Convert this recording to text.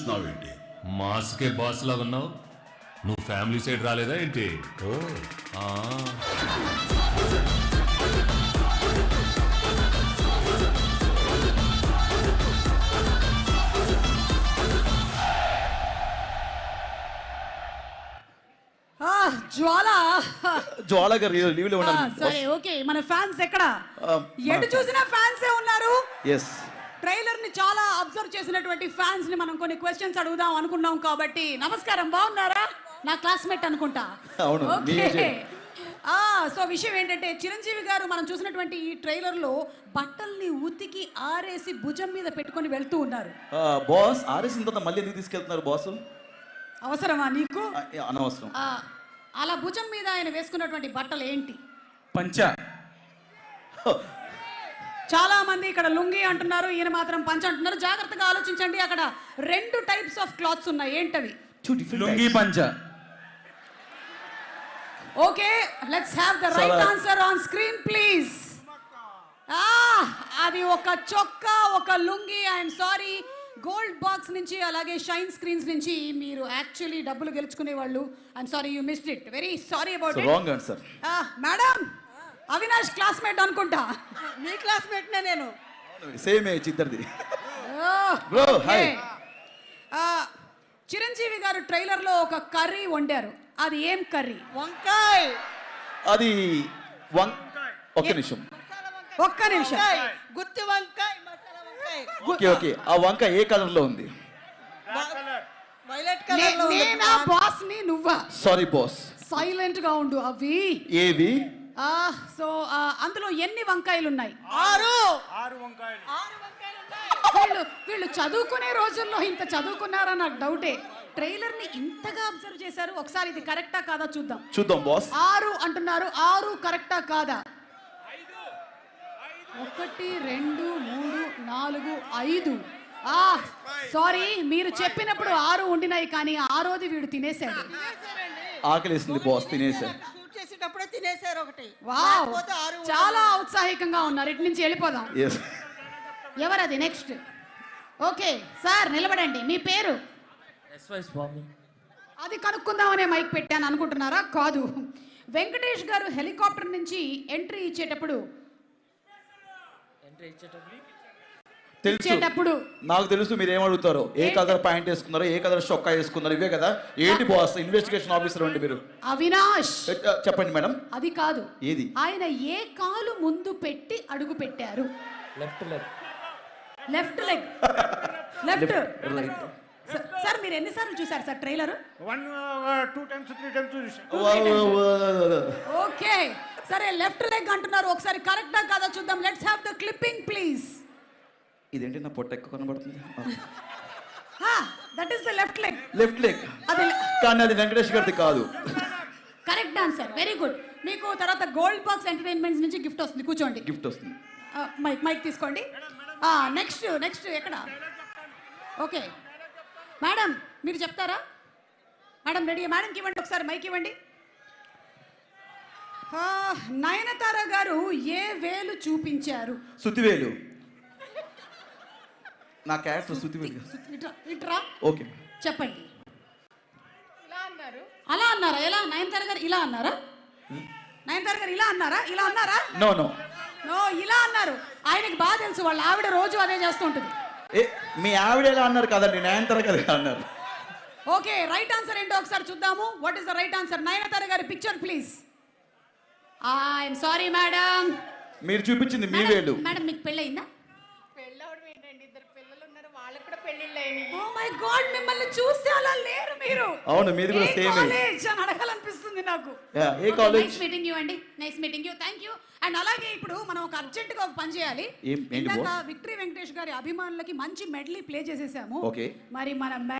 వేస్తున్నావేంటి? మాస్కే boss లాగా ఉన్నావు. నువ్వు ఫ్యామిలీ సైడ్ రాలేదా ఏంటి? ఓ ఆ, జ్వాల జ్వాల గారు లీవ్లో ఉన్నారు. సరే ఓకే, మన ఫ్యాన్స్ ఎక్కడ? మన ఎటు చూసినా ఫ్యాన్సే ఉన్నారు. ఎస్, ట్రైలర్ ని చాలా అబ్జర్వ్ చేసినటువంటి ఫ్యాన్స్ ని మనం కొన్ని క్వశ్చన్స్ అడుగుదాం అనుకున్నాం కాబట్టి. నమస్కారం, బాగున్నారా? నా క్లాస్మేట్ అనుకుంటా. అవును, మీ ఓకే. ఏజే. సో విషయం ఏంటంటే, చిరంజీవి గారు మనం చూసినటువంటి ఈ ట్రైలర్ లో బట్టల్ని ఉతికి ఆరేసి భుజం మీద పెట్టుకొని వెళ్తూ ఉన్నారు. బాస్ ఆరేసిన తర్వాత మళ్ళీ ఎందుకు తీసుకెళ్తున్నారు బాస్? అవసరమా నీకు? అనవసరం. అలా భుజం మీద ఆయన వేసుకున్నటువంటి బట్టలు ఏంటి? పంచ. చాలా మంది ఇక్కడ లుంగి అంటున్నారు, ఈయన మాత్రం పంచ అంటున్నారు. జాగ్రత్తగా ఆలోచించండి, అక్కడ 2 టైప్స్ ఆఫ్ క్లాత్స్ ఉన్నాయి. ఏంటవి? లుంగి పంచ. Okay, let's have the right answer on screen please. అది ఒక చొక్కా, ఒక lungi. I'm sorry, gold box నుంచి అలాగే షైన్ స్క్రీన్స్ నుంచి మీరు యాక్చువల్లీ డబ్బులు గెలుచుకునే వాళ్ళు. I'm sorry, you missed it. Very sorry about it. Wrong answer. Madam, Avinash classmate అనుకుంటా. మీ క్లాస్మేట్ నేను. సేమ్ ఏజ్ ఇద్దరిది. Bro, hi. చిరంజీవి గారు ట్రైలర్ లో ఒక కర్రీ వండారు. అది ఏం కర్రీ? వంకాయ. అది ఒక్క నిమిషం. ఒక్క నిమిషం. గుత్తి వంకాయ, మసాలా వంకాయ. ఓకే ఓకే, ఆ వంక ఏ కలర్ లో ఉంది? వైలెట్ కలర్ లో ఉంది. నేనా బాస్ ని నువ్వా? Sorry boss. సైలెంట్ గా ఉండు. అవి ఏవి? సో అందులో ఎన్ని వంకాయలు ఉన్నాయి? 6 వంకాయలు. 6 వంకాయలు ఉన్నాయి. వీళ్ళు చదువుకునే రోజుల్లో ఇంత చదువుకున్నారా? నాకు డౌటే. ట్రైలర్ ని ఇంతగా అబ్జర్వ్ చేశారు. ఒకసారి ఇది కరెక్టా కాదా చూద్దాం. చూద్దాం బాస్. 6 అంటున్నారు. 6 కరెక్టా కాదా? 1 2 3 4 5. సారీ, మీరు చెప్పినప్పుడు 6 ఉండినాయి, కానీ 6వది వీడు తినేశాడు. ఆకలిస్తుంది బాస్, తినేసా. షూట్ చేసేటప్పుడే తినేశారు ఒకటి. వావ్, లేకపోతే 6 చాలా ఔత్సాహికంగా ఉన్నారు. ఇటు నుంచి వెళ్ళిపోదాం. ఎస్. ఎవరది నెక్స్ట్? ఓకే సార్, నిలబడండి. మీ పేరు? అది కనుక్కుందామనే మైక్ పెట్టాను అనుకుంటున్నారా? కాదు. వెంకటేష్ గారు హెలికాప్టర్ నుంచి ఎంట్రీ ఇచ్చేటప్పుడు తెలుసు, నాకు తెలుసు మీరు ఏమడుగుతారో. ఏ కలర్ ప్యాంట్ వేసుకున్నారో, ఏ కలర్ చొక్కా వేసుకున్నారు, ఇవే కదా. ఏంటి బాస్, ఇన్వెస్టిగేషన్ ఆఫీసర్ అండి మీరు. అవినాష్, చెప్పండి మేడం. అది కాదు. ఏది? ఆయన ఏ కాలు ముందు పెట్టి అడుగు పెట్టారు? Left leg. లెఫ్ట్. సార్, మీరు ఎన్నిసార్లు చూసారు సార్ ట్రైలర్? 1 2 times 3 times చూసా. ఓకే, సరే లెఫ్ట్ లెగ్ అంటున్నారు. ఒకసారి కరెక్టా కాదా చూద్దాం. Let's have the clipping please. ఇదేంటి నా పొట్ట ఎక్కువ కనబడుతుంది? That is the left leg. Left leg, అది కానీ అది వెంకటేష్ గారిది కాదు. Correct answer, very good. మీకు తర్వాత గోల్డ్ బాక్స్ ఎంటర్టైన్మెంట్స్ నుంచి గిఫ్ట్ వస్తుంది. కూర్చోండి. గిఫ్ట్ వస్తుంది. మైక్ తీసుకోండి. నెక్స్ట్ ఎక్కడ? ఓకే మేడం, మీరు చెప్తారా? Madam ready? మేడంకి ఇవ్వండి, ఒకసారి మైక్ ఇవ్వండి. నయనతార గారు ఏ వేలు చూపించారు? సుతివేలు. నా క్యారెక్టర్ సుతివేలు. ఇట్రా. ఓకే చెప్పండి. ఇలా అన్నారు. అలా అన్నారా? ఎలా? నయనతార గారు ఇలా అన్నారా? నయనతార గారు ఇలా అన్నారా? ఇలా అన్నారా? నో నో నో, ఇలా అన్నారు. ఆయనకి బాగా తెలుసు, వాళ్ళ ఆవిడ రోజు అదే చేస్తూ ఉంటుంది. మీ ఆవిడ ఎలా అన్నారు కదండి, నయనతార కదా అన్నారు. ఓకే, రైట్ ఆన్సర్ ఏంటో ఒకసారి చూద్దాము. What is the right answer? Nayanthara గారి picture please. I'm sorry madam. మీరు చూపించింది మీ వేలు. మేడం, మీకు పెళ్ళయిందా? పెళ్ళవడం ఏంటండి, 2 పిల్లలు ఉన్నారు, వాళ్ళకి కూడా పెళ్ళిళ్ళు అయినాయి. ఓ మై గాడ్, మిమ్మల్ని చూస్తే అలా లేరు మీరు. అవును, మీది కూడా సేమ్ కాలేజ్ అని అడగాలనిపిస్తుంది నాకు. ఏ కాలేజ్? నైస్ మీటింగ్ యూ అండి. Nice meeting you, thank you. And అలాగే ఇప్పుడు మనం ఒక అర్జెంట్ గా ఒక పని చేయాలి. ఏంటి ఇందాక బాస్? విక్టరీ వెంకటేష్ గారి అభిమానులకి మంచి మెడలీ ప్లే చేసేసాము. ఓకే. మరి మన